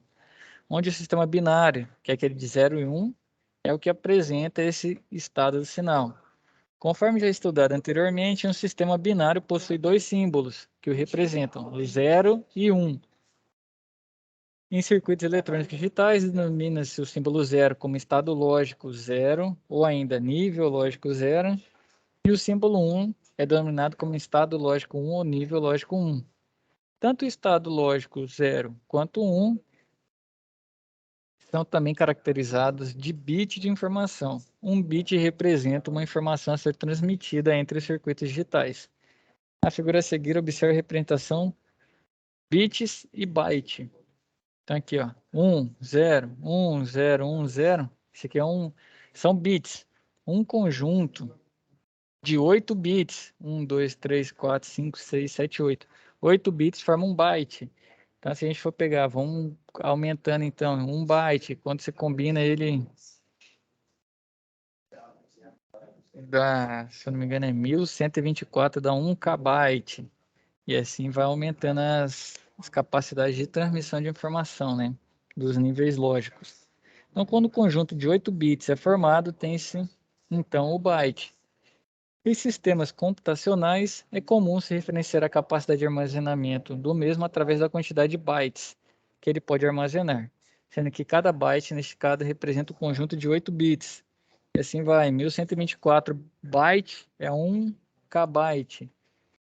S1: onde o sistema binário, que é aquele de 0 e 1, é o que apresenta esse estado do sinal. Conforme já estudado anteriormente, um sistema binário possui dois símbolos que o representam, o 0 e 1. Em circuitos eletrônicos digitais, denomina-se o símbolo 0 como estado lógico 0, ou ainda nível lógico 0, e o símbolo 1 é denominado como estado lógico 1 ou nível lógico 1. Tanto o estado lógico 0 quanto 1 são também caracterizados de bit de informação. Um bit representa uma informação a ser transmitida entre os circuitos digitais. Na figura a seguir, observe a representação bits e byte. Então aqui, ó, 1, 0, 1, 0, 1, 0. Esse aqui são bits. Um conjunto de 8 bits. 1, 2, 3, 4, 5, 6, 7, 8. 8 bits formam um byte. Então, se a gente for pegar, vamos aumentando então, 1 byte. Quando você combina ele, dá, se eu não me engano, é 1124, dá 1 kbyte. E assim vai aumentando as capacidades de transmissão de informação, né? Dos níveis lógicos. Então, quando o conjunto de 8 bits é formado, tem-se então o byte. Em sistemas computacionais, é comum se referenciar a capacidade de armazenamento do mesmo através da quantidade de bytes que ele pode armazenar, sendo que cada byte, neste caso, representa um conjunto de 8 bits. E assim vai, 1124 bytes é 1 kbyte.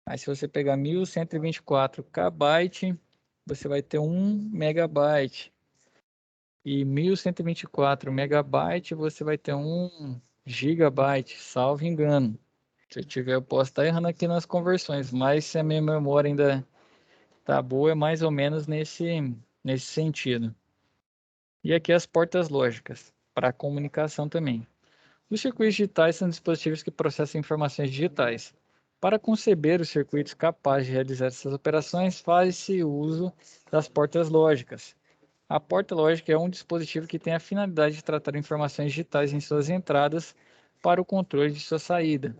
S1: Aí se você pegar 1124 kbyte, você vai ter 1 megabyte. E 1124 megabyte, você vai ter 1 gigabyte, salvo engano. Se eu tiver, eu posso estar errando aqui nas conversões, mas se a minha memória ainda tá boa, é mais ou menos nesse sentido. E aqui as portas lógicas, para comunicação também. Os circuitos digitais são dispositivos que processam informações digitais. Para conceber os circuitos capazes de realizar essas operações, faz-se uso das portas lógicas. A porta lógica é um dispositivo que tem a finalidade de tratar informações digitais em suas entradas para o controle de sua saída.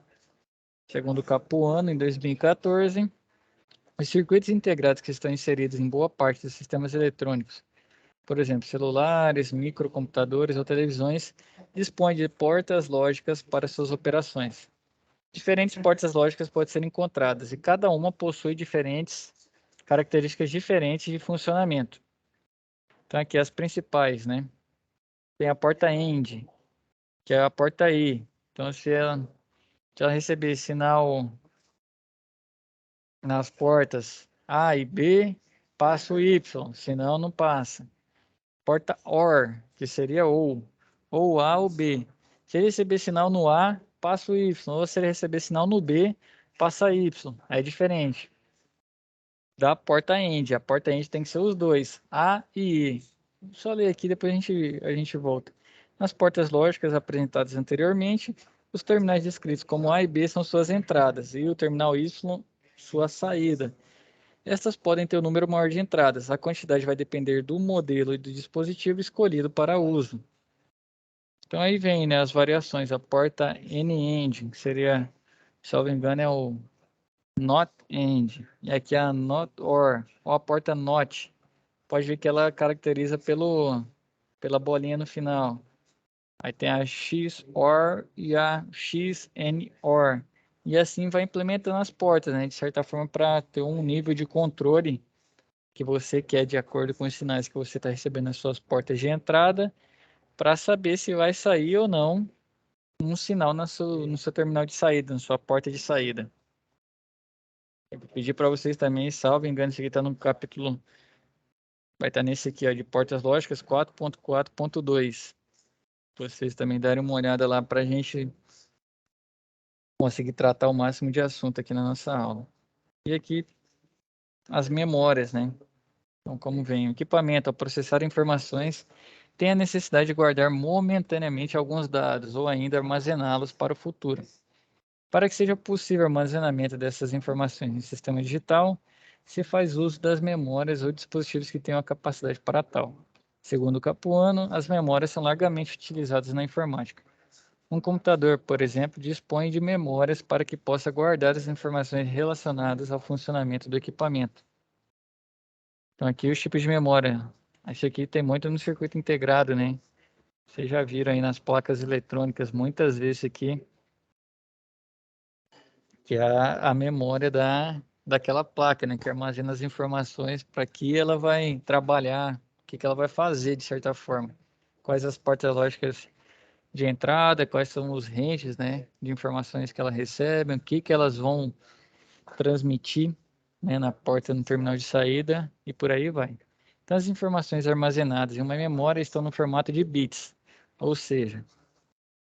S1: Segundo Capuano, em 2014, os circuitos integrados que estão inseridos em boa parte dos sistemas eletrônicos, por exemplo, celulares, microcomputadores ou televisões, dispõem de portas lógicas para suas operações. Diferentes portas lógicas podem ser encontradas e cada uma possui características diferentes de funcionamento. Então aqui as principais, né? Tem a porta END, que é a porta I. Então se ela receber sinal nas portas A e B, passa o Y, senão não passa. Porta OR, que seria ou A ou B. Se ele receber sinal no A, passa o Y, ou se ele receber sinal no B, passa Y. É diferente. Da porta END, a porta END tem que ser os dois, A e I. Só ler aqui, depois a gente volta. Nas portas lógicas apresentadas anteriormente, os terminais descritos como A e B são suas entradas e o terminal Y sua saída. Estas podem ter um número maior de entradas. A quantidade vai depender do modelo e do dispositivo escolhido para uso. Então aí vem, né, as variações. A porta N-End, que seria, se eu não me engano, é o Not End. E aqui a Not Or, ou a porta Not. Pode ver que ela caracteriza pela bolinha no final. Aí tem a XOR e a XNOR. E assim vai implementando as portas, né? De certa forma, para ter um nível de controle que você quer de acordo com os sinais que você está recebendo nas suas portas de entrada, para saber se vai sair ou não um sinal no seu terminal de saída, na sua porta de saída. Eu vou pedir para vocês também, salvo engano, isso aqui está no capítulo, vai estar nesse aqui, ó, de portas lógicas 4.4.2. Vocês também darem uma olhada lá para a gente conseguir tratar o máximo de assunto aqui na nossa aula. E aqui as memórias, né? Então, como vem o equipamento ao processar informações, tem a necessidade de guardar momentaneamente alguns dados ou ainda armazená-los para o futuro. Para que seja possível o armazenamento dessas informações em sistema digital, se faz uso das memórias ou dispositivos que tenham a capacidade para tal. Segundo Capuano, as memórias são largamente utilizadas na informática. Um computador, por exemplo, dispõe de memórias para que possa guardar as informações relacionadas ao funcionamento do equipamento. Então aqui os tipos de memória. Esse aqui tem muito no circuito integrado, né? Vocês já viram aí nas placas eletrônicas muitas vezes aqui, que é a memória daquela placa, né? Que armazena as informações para que ela vai trabalhar que ela vai fazer, de certa forma. Quais as portas lógicas de entrada, quais são os ranges, né, de informações que ela recebe, o que elas vão transmitir, né, na porta, no terminal de saída e por aí vai. Então, as informações armazenadas em uma memória estão no formato de bits, ou seja,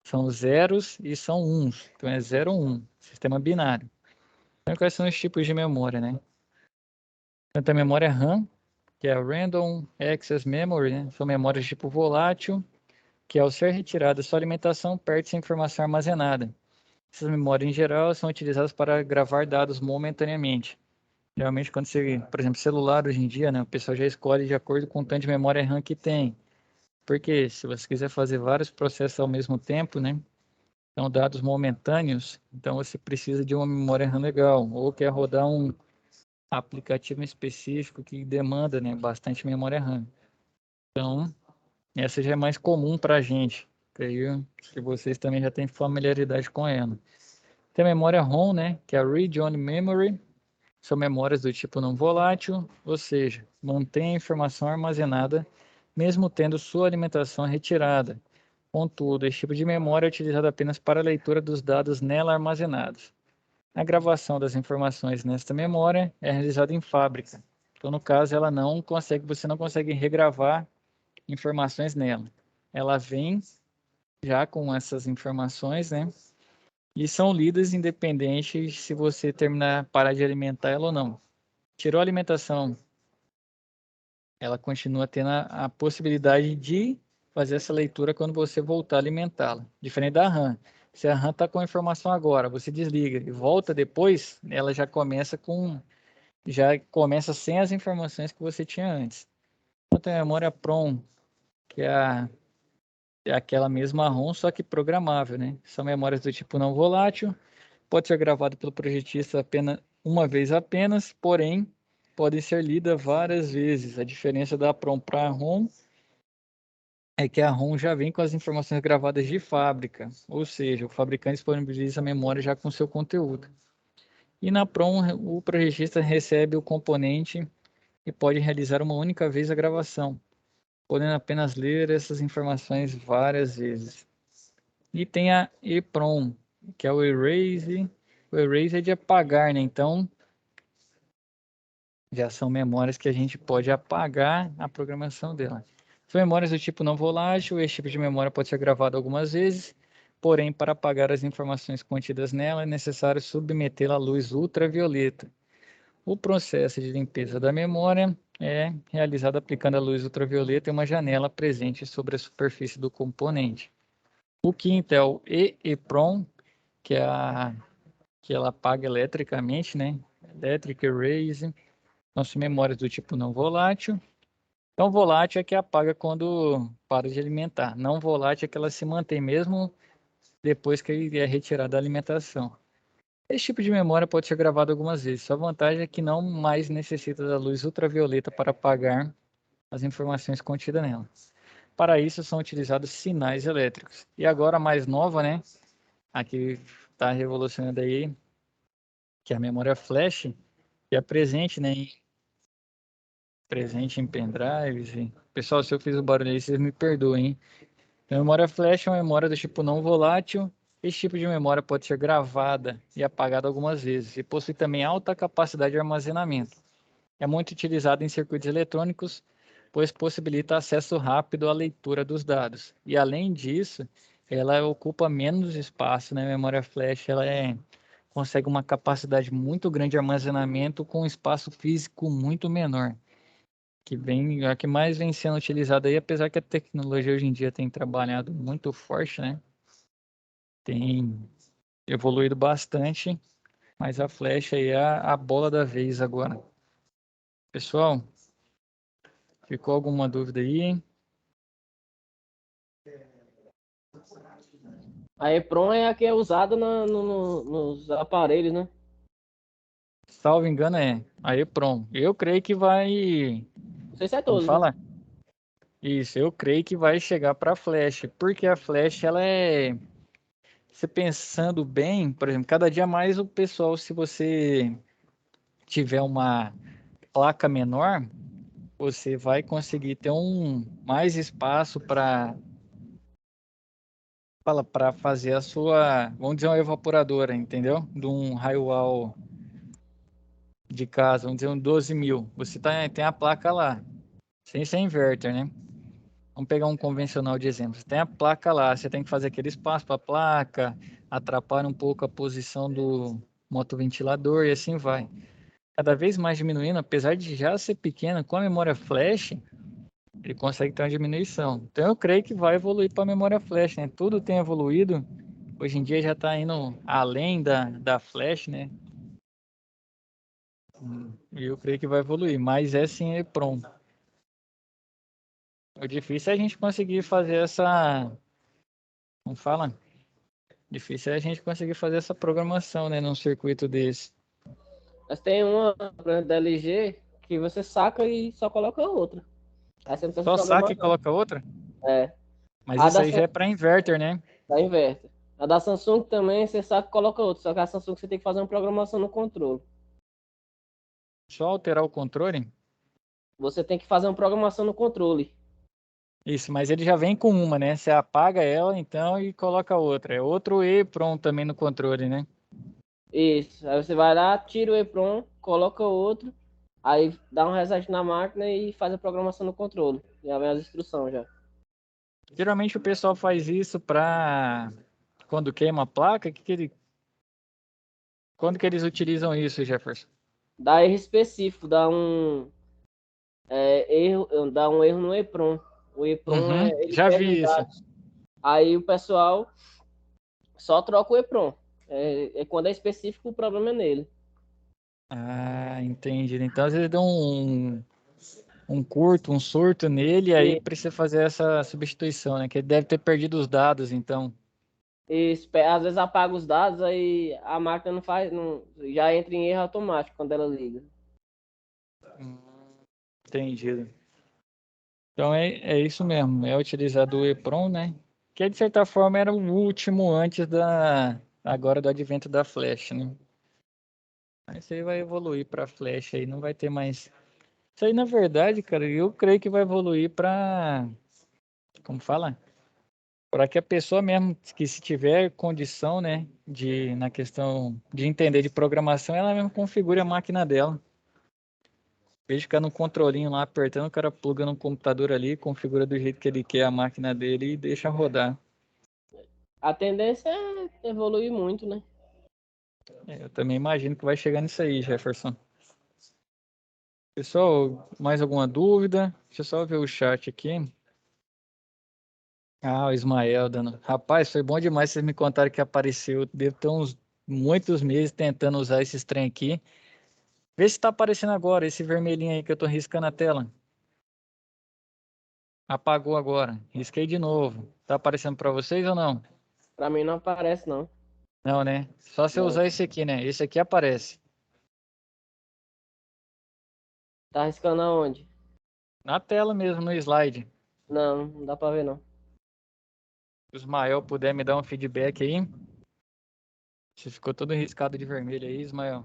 S1: são zeros e são uns. Então, é 0 ou 1, sistema binário. Então, quais são os tipos de memória, né? Tanto a memória RAM, que é a Random Access Memory, né? São memórias de tipo volátil, que ao ser retirada sua alimentação, perde-se a informação armazenada. Essas memórias, em geral, são utilizadas para gravar dados momentaneamente. Geralmente, quando você, por exemplo, celular hoje em dia, né, o pessoal já escolhe de acordo com o tanto de memória RAM que tem. Porque se você quiser fazer vários processos ao mesmo tempo, né, são dados momentâneos, então você precisa de uma memória RAM legal, ou quer rodar um aplicativo específico que demanda, né, bastante memória RAM. Então, essa já é mais comum para a gente. Creio que vocês também já têm familiaridade com ela. Tem a memória ROM, né, que é a Read Only Memory. São memórias do tipo não volátil, ou seja, mantém a informação armazenada mesmo tendo sua alimentação retirada. Contudo, esse tipo de memória é utilizado apenas para a leitura dos dados nela armazenados. A gravação das informações nesta memória é realizada em fábrica. Então, no caso, você não consegue regravar informações nela. Ela vem já com essas informações, né? E são lidas independente se você parar de alimentar ela ou não. Tirou a alimentação, ela continua tendo a possibilidade de fazer essa leitura quando você voltar a alimentá-la. Diferente da RAM. Se a RAM está com a informação agora, você desliga e volta depois, ela já começa sem as informações que você tinha antes. Então tem a memória PROM, que é aquela mesma ROM, só que programável, né? São memórias do tipo não volátil, pode ser gravado pelo projetista apenas uma vez apenas, porém podem ser lidas várias vezes. A diferença da PROM para a ROM é que a ROM já vem com as informações gravadas de fábrica, ou seja, o fabricante disponibiliza a memória já com seu conteúdo. E na PROM, o projetista recebe o componente e pode realizar uma única vez a gravação, podendo apenas ler essas informações várias vezes. E tem a EPROM, que é o Erase. O Erase é de apagar, né? Então, já são memórias que a gente pode apagar a programação dela. São memórias do tipo não volátil, esse tipo de memória pode ser gravado algumas vezes, porém, para apagar as informações contidas nela, é necessário submetê-la à luz ultravioleta. O processo de limpeza da memória é realizado aplicando a luz ultravioleta em uma janela presente sobre a superfície do componente. O quinto é o EEPROM, que ela apaga eletricamente, né? Electric Erase. Então, são memórias do tipo não volátil. Então, volátil é que apaga quando para de alimentar. Não volátil é que ela se mantém mesmo depois que é retirada da alimentação. Esse tipo de memória pode ser gravado algumas vezes. Sua vantagem é que não mais necessita da luz ultravioleta para apagar as informações contidas nela. Para isso, são utilizados sinais elétricos. E agora, a mais nova, né? Aqui está revolucionando aí, que é a memória flash, que é presente, né? Presente em pendrives. Pessoal, se eu fiz o barulho aí, vocês me perdoem, hein? A memória flash é uma memória do tipo não volátil. Esse tipo de memória pode ser gravada e apagada algumas vezes e possui também alta capacidade de armazenamento. É muito utilizada em circuitos eletrônicos, pois possibilita acesso rápido à leitura dos dados. E além disso, ela ocupa menos espaço, né? A memória flash, consegue uma capacidade muito grande de armazenamento com um espaço físico muito menor, a que mais vem sendo utilizada aí, apesar que a tecnologia hoje em dia tem trabalhado muito forte, né? Tem evoluído bastante, mas a flash aí é a bola da vez agora. Pessoal, ficou alguma dúvida aí, hein?
S2: A EPROM é a que é usada nos aparelhos, né?
S1: Salvo engano aí pronto. Eu creio que vai,
S2: Não sei se é
S1: como
S2: todos, né?
S1: fala? Isso, eu creio que vai chegar para a flash, porque a flash você pensando bem, por exemplo, cada dia mais o pessoal, se você tiver uma placa menor, você vai conseguir ter mais espaço para fazer a sua, vamos dizer, uma evaporadora, entendeu? De um raio-wall de casa, vamos dizer, um 12.000. Você tem a placa lá, sem ser inverter, né? Vamos pegar um convencional de exemplo. Você tem a placa lá, você tem que fazer aquele espaço para a placa, atrapalha um pouco a posição do motoventilador e assim vai. Cada vez mais diminuindo, apesar de já ser pequena, com a memória flash, ele consegue ter uma diminuição. Então eu creio que vai evoluir para a memória flash, né? Tudo tem evoluído. Hoje em dia já está indo além da flash, né? E eu creio que vai evoluir, mas é sim EEPROM. O difícil é a gente conseguir fazer essa, como fala? Difícil é a gente conseguir fazer essa programação, né, num circuito desse.
S2: Mas tem uma da LG que você saca e só coloca outra. Aí você não precisa
S1: Só saca
S2: programar,
S1: e
S2: não.
S1: coloca outra?
S2: É.
S1: Mas
S2: A
S1: isso
S2: da,
S1: aí já é para inverter, né?
S2: da inverter. A da Samsung também, você saca e coloca outra. Só que a Samsung você tem que fazer uma programação no controle.
S1: Só alterar o controle?
S2: Você tem que fazer uma programação no controle.
S1: Isso, mas ele já vem com uma, né? Você apaga ela, então, e coloca outra. É outro EEPROM também no controle, né?
S2: Isso. Aí você vai lá, tira o EEPROM, coloca outro, aí dá um reset na máquina e faz a programação no controle. Já vem as instruções já.
S1: Geralmente o pessoal faz isso para quando queima a placa, quando que eles utilizam isso, Jefferson?
S2: Dá erro específico, dá um erro no EEPROM. O EEPROM
S1: Uhum,
S2: ele
S1: já
S2: perde os
S1: vi isso.
S2: dados. Aí o pessoal só troca o EEPROM. Quando é específico, o problema é nele.
S1: Ah, entendi. Então, às vezes dá um curto, um surto nele, e aí
S2: E,
S1: precisa fazer essa substituição, né? Que ele deve ter perdido os dados, então.
S2: às vezes apaga os dados, aí a máquina não faz, não, já entra em erro automático quando ela liga.
S1: Hum, Entendido. Então é isso mesmo, é utilizado o EEPROM, né? Que de certa forma era o último antes agora do advento da Flash, né? Aí isso aí vai evoluir para Flash aí, não vai ter mais. Isso aí, na verdade, cara, eu creio que vai evoluir para, como fala? Para que a pessoa mesmo, que se tiver condição, né, na questão de entender de programação, ela mesmo configure a máquina dela. Em vez de ficar no controlinho lá apertando, o cara pluga no computador ali, configura do jeito que ele quer a máquina dele e deixa rodar.
S2: A tendência é evoluir muito, né?
S1: Eu também imagino que vai chegar nisso aí, Jefferson. Pessoal, mais alguma dúvida? Deixa eu só ver o chat aqui. Ah, o Ismael dando. Rapaz, foi bom demais vocês me contarem que apareceu. Devo ter uns muitos meses tentando usar esses trem aqui. Vê se tá aparecendo agora, esse vermelhinho aí que eu tô riscando a tela. Apagou agora. Risquei de novo. Tá aparecendo para vocês ou não?
S2: Pra mim não aparece, não.
S1: Não, né? Só se eu
S2: Não.
S1: usar esse aqui, né? Esse aqui aparece.
S2: Tá arriscando aonde?
S1: Na tela mesmo, no slide.
S2: Não, não dá pra ver, não.
S1: Se o Ismael puder me dar um feedback aí. Você ficou todo riscado de vermelho aí, Ismael.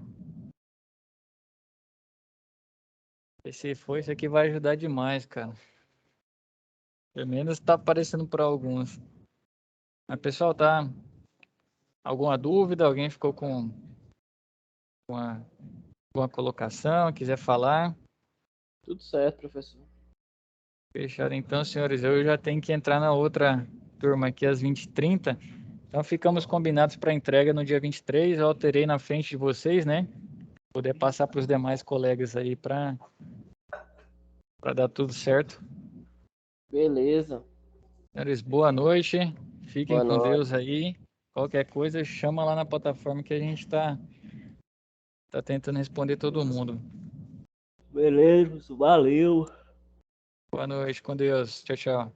S1: Se for, isso aqui vai ajudar demais, cara. Pelo menos tá aparecendo para alguns. Mas, pessoal, tá? Alguma dúvida? Alguém ficou com uma colocação? Quiser falar?
S2: Tudo certo, professor.
S1: Fechado então, senhores. Eu já tenho que entrar na outra turma aqui às 20h30. Então, ficamos combinados para entrega no dia 23. Eu alterei na frente de vocês, né? Poder passar para os demais colegas aí para dar tudo certo.
S2: Beleza.
S1: Senhores, boa noite. Fiquem
S2: Boa
S1: com
S2: noite.
S1: Deus aí. Qualquer coisa, chama lá na plataforma que a gente tá tentando responder todo mundo.
S2: Beleza, valeu.
S1: Boa noite, com Deus. Tchau, tchau.